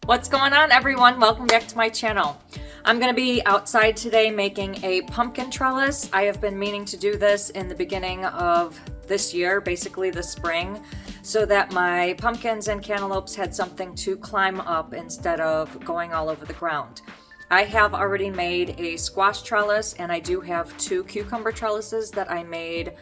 What's going on, everyone? Welcome back to my channel. I'm going to be outside today making a pumpkin trellis. I have been meaning to do this in the beginning of this year, basically the spring, so that my pumpkins and cantaloupes had something to climb up instead of going all over the ground. I have already made a squash trellis, and I do have 2 cucumber trellises that I made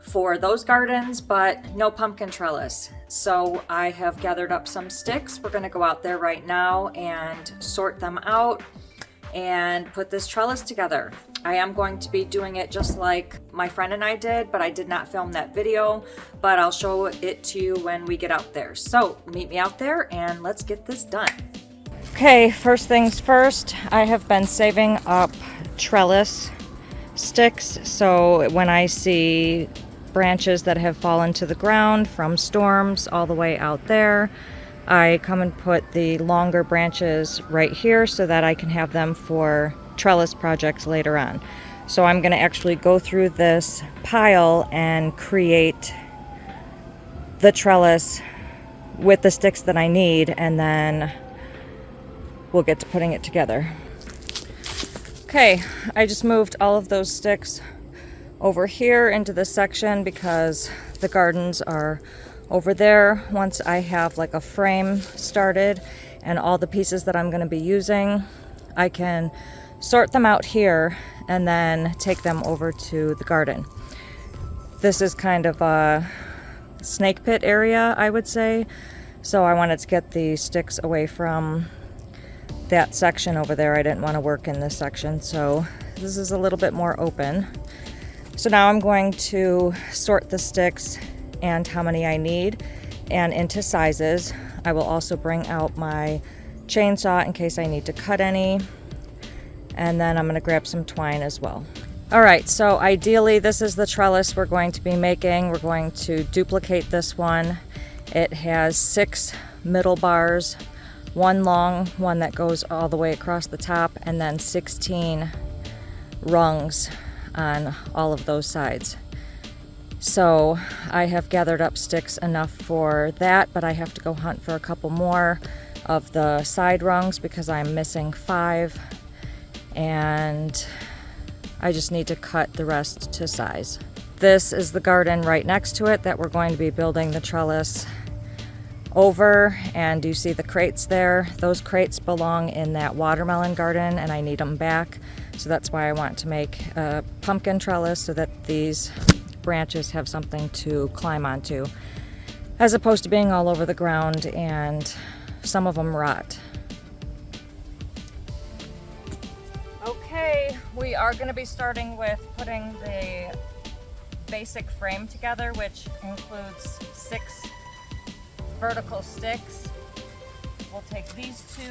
for those gardens, but no pumpkin trellis. So I have gathered up some sticks. We're going to go out there right now and sort them out and put this trellis together. I am going to be doing it just like my friend and I did, but I did not film that video, but I'll show it to you when we get out there. So meet me out there and let's get this done. Okay, first things first, I have been saving up trellis sticks, so when I see branches that have fallen to the ground from storms all the way out there, I come and put the longer branches right here so that I can have them for trellis projects later on. So I'm going to actually go through this pile and create the trellis with the sticks that I need, and then we'll get to putting it together. Okay, I just moved all of those sticks over here into this section because the gardens are over there. Once I have like a frame started and all the pieces that I'm going to be using, I can sort them out here and then take them over to the garden. This is kind of a snake pit area, I would say, so I wanted to get the sticks away from that section over there. I didn't want to work in this section, so this is a little bit more open. So now I'm going to sort the sticks and how many I need and into sizes. I will also bring out my chainsaw in case I need to cut any, and then I'm going to grab some twine as well. Alright, so ideally this is the trellis we're going to be making. We're going to duplicate this one. It has 6 middle bars, 1 long one that goes all the way across the top, and then 16 rungs on all of those sides. So I have gathered up sticks enough for that, but I have to go hunt for a couple more of the side rungs because I'm missing 5, and I just need to cut the rest to size. This is the garden right next to it that we're going to be building the trellis over, and you see the crates there. Those crates belong in that watermelon garden and I need them back. So that's why I want to make a pumpkin trellis so that these branches have something to climb onto, as opposed to being all over the ground and some of them rot. Okay, we are going to be starting with putting the basic frame together, which includes 6 vertical sticks. We'll take these 2,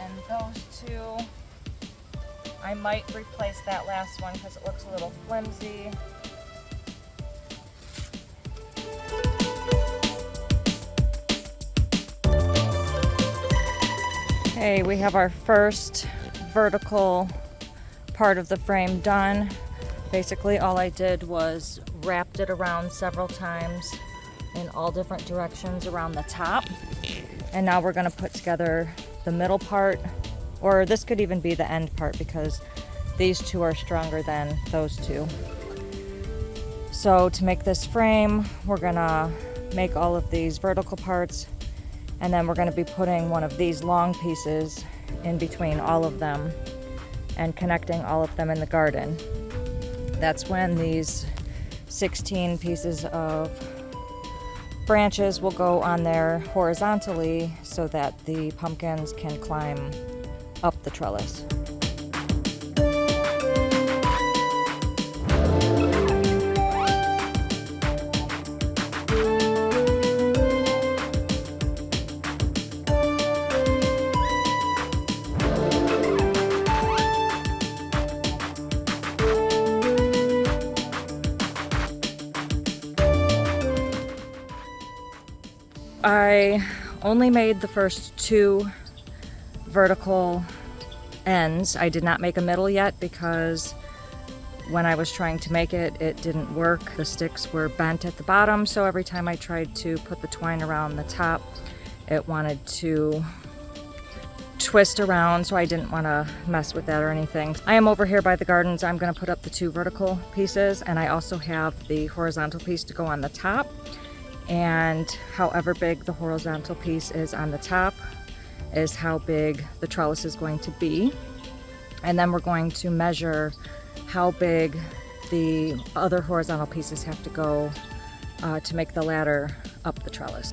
and those 2. I might replace that last one because it looks a little flimsy. Okay, we have our first vertical part of the frame done. Basically all I did was wrapped it around several times in all different directions around the top. And now we're going to put together the middle part, or this could even be the end part because these 2 are stronger than those 2. So to make this frame, we're going to make all of these vertical parts, and then we're going to be putting one of these long pieces in between all of them and connecting all of them in the garden. That's when these 16 pieces of branches will go on there horizontally so that the pumpkins can climb up the trellis. I only made the first 2 vertical ends. I did not make a middle yet because when I was trying to make it, it didn't work. The sticks were bent at the bottom, so every time I tried to put the twine around the top, it wanted to twist around, so I didn't want to mess with that or anything. I am over here by the gardens. I'm going to put up the 2 vertical pieces, and I also have the horizontal piece to go on the top. And however big the horizontal piece is on the top is how big the trellis is going to be. And then we're going to measure how big the other horizontal pieces have to go to make the ladder up the trellis.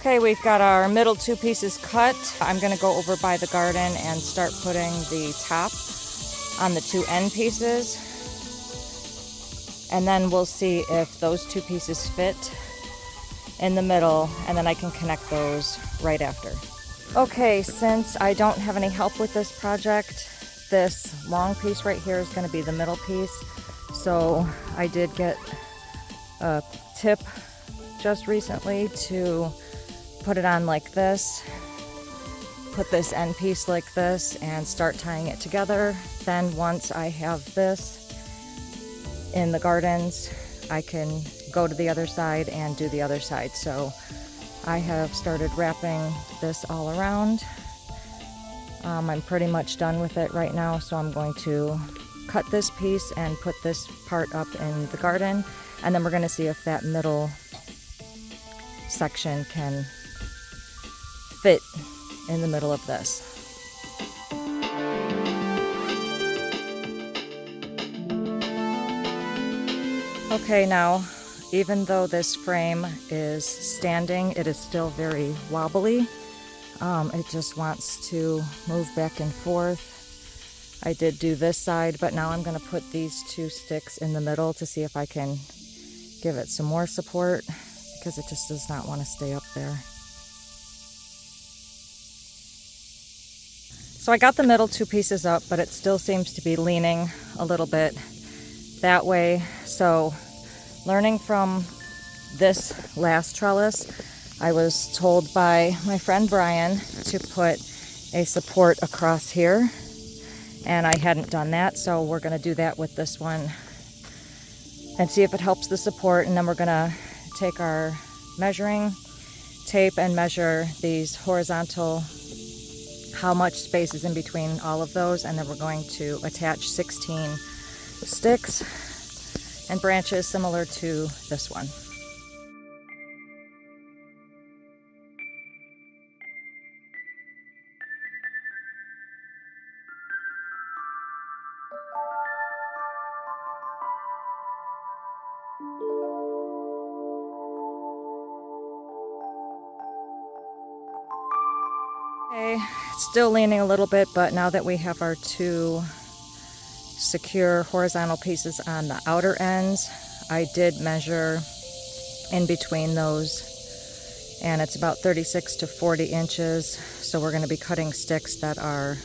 Okay, we've got our middle 2 pieces cut. I'm going to go over by the garden and start putting the top on the 2 end pieces. And then we'll see if those 2 pieces fit in the middle, and then I can connect those right after. Okay, since I don't have any help with this project, this long piece right here is going to be the middle piece. So I did get a tip just recently to put it on like this, put this end piece like this, and start tying it together. Then once I have this in the gardens, I can go to the other side and do the other side. So I have started wrapping this all around. I'm pretty much done with it right now, so I'm going to cut this piece and put this part up in the garden, and then we're going to see if that middle section can fit in the middle of this. Okay, now even though this frame is standing, it is still very wobbly. It just wants to move back and forth. I did do this side, but now I'm going to put these 2 sticks in the middle to see if I can give it some more support, because it just does not want to stay up there. So I got the middle 2 pieces up, but it still seems to be leaning a little bit that way. So learning from this last trellis, I was told by my friend Brian to put a support across here, and I hadn't done that, so we're going to do that with this one and see if it helps the support. And then we're going to take our measuring tape and measure these horizontal, how much space is in between all of those, and then we're going to attach 16 sticks and branches similar to this one. Okay, it's still leaning a little bit, but now that we have our 2 secure horizontal pieces on the outer ends, I did measure in between those, and it's about 36 to 40 inches. So we're going to be cutting sticks that are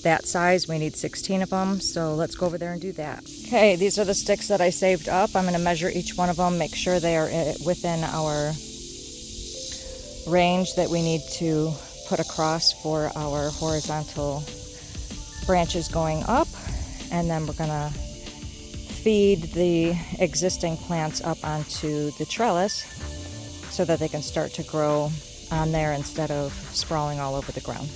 that size. We need 16 of them, so let's go over there and do that. Okay, these are the sticks that I saved up. I'm going to measure each one of them, make sure they are within our range that we need to put across for our horizontal branches going up, and then we're gonna feed the existing plants up onto the trellis so that they can start to grow on there instead of sprawling all over the ground.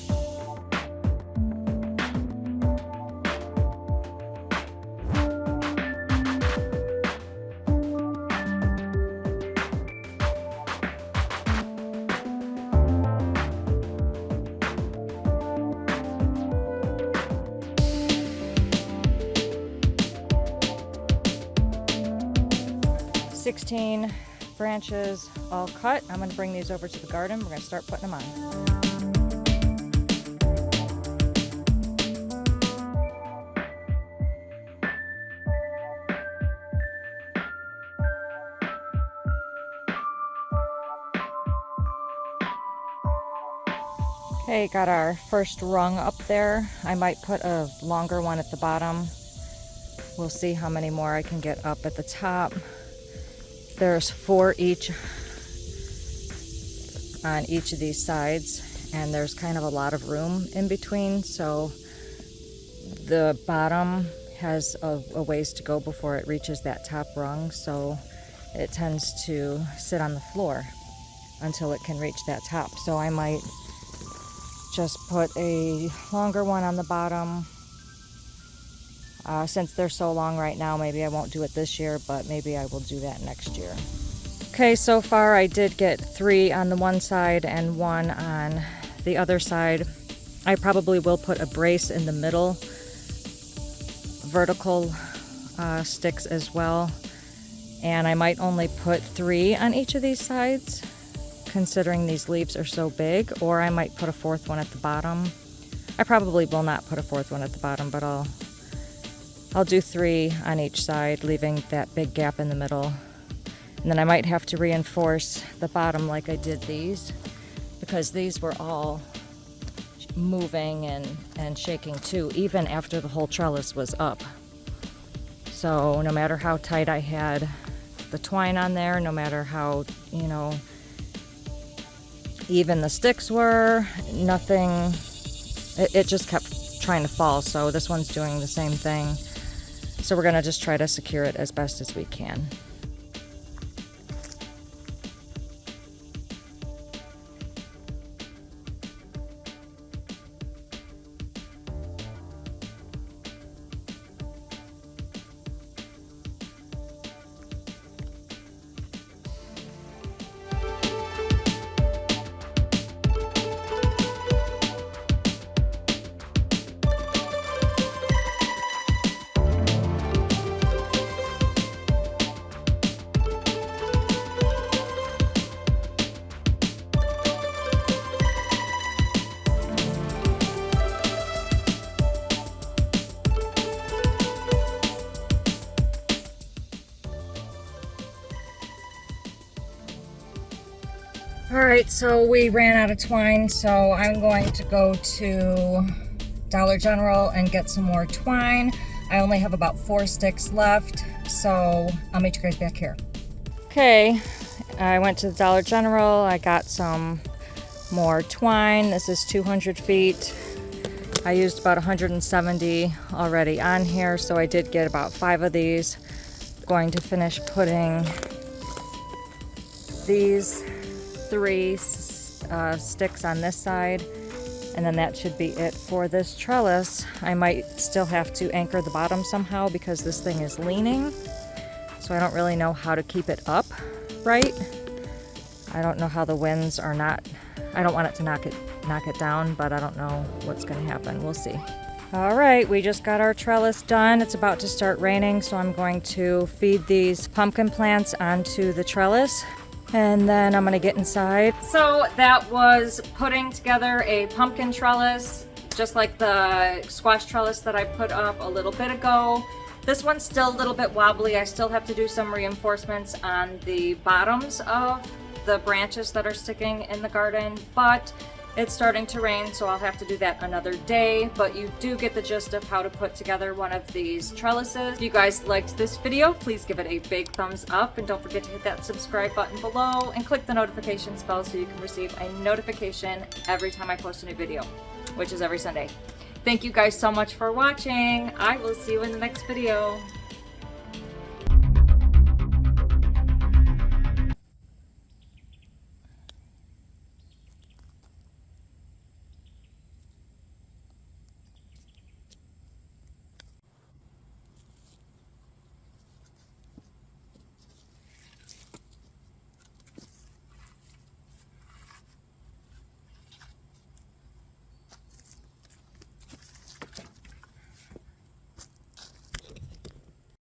16 branches all cut. I'm going to bring these over to the garden. We're going to start putting them on. Okay, got our first rung up there. I might put a longer one at the bottom. We'll see how many more I can get up at the top. There's 4 each on each of these sides, and there's kind of a lot of room in between, so the bottom has a ways to go before it reaches that top rung, so it tends to sit on the floor until it can reach that top. So I might just put a longer one on the bottom. Since they're so long right now, maybe I won't do it this year, but maybe I will do that next year. Okay, so far I did get 3 on the one side and 1 on the other side. I probably will put a brace in the middle, vertical sticks as well, and I might only put 3 on each of these sides, considering these leaves are so big, or I might put a 4th one at the bottom. I probably will not put a 4th one at the bottom, but I'll do 3 on each side, leaving that big gap in the middle. And then I might have to reinforce the bottom like I did these, because these were all moving and shaking too, even after the whole trellis was up. So no matter how tight I had the twine on there, no matter how, you know, even the sticks were, nothing, it just kept trying to fall. So this one's doing the same thing. So we're gonna just try to secure it as best as we can. Alright, so we ran out of twine, so I'm going to go to Dollar General and get some more twine. I only have about 4 sticks left, so I'll meet you guys back here. Okay, I went to the Dollar General, I got some more twine. This is 200 feet. I used about 170 already on here, so I did get about 5 of these. Going to finish putting these 3 sticks on this side, and then that should be it for this trellis. I might still have to anchor the bottom somehow because this thing is leaning, so I don't really know how to keep it up right. I don't know how the winds are not, I don't want it to knock it down, but I don't know what's going to happen. We'll see. All right, we just got our trellis done. It's about to start raining, so I'm going to feed these pumpkin plants onto the trellis, and then I'm gonna get inside. So that was putting together a pumpkin trellis, just like the squash trellis that I put up a little bit ago. This one's still a little bit wobbly. I still have to do some reinforcements on the bottoms of the branches that are sticking in the garden, but it's starting to rain, so I'll have to do that another day. But you do get the gist of how to put together one of these trellises. If you guys liked this video, please give it a big thumbs up, and don't forget to hit that subscribe button below and click the notification bell so you can receive a notification every time I post a new video, which is every Sunday. Thank you guys so much for watching. I will see you in the next video.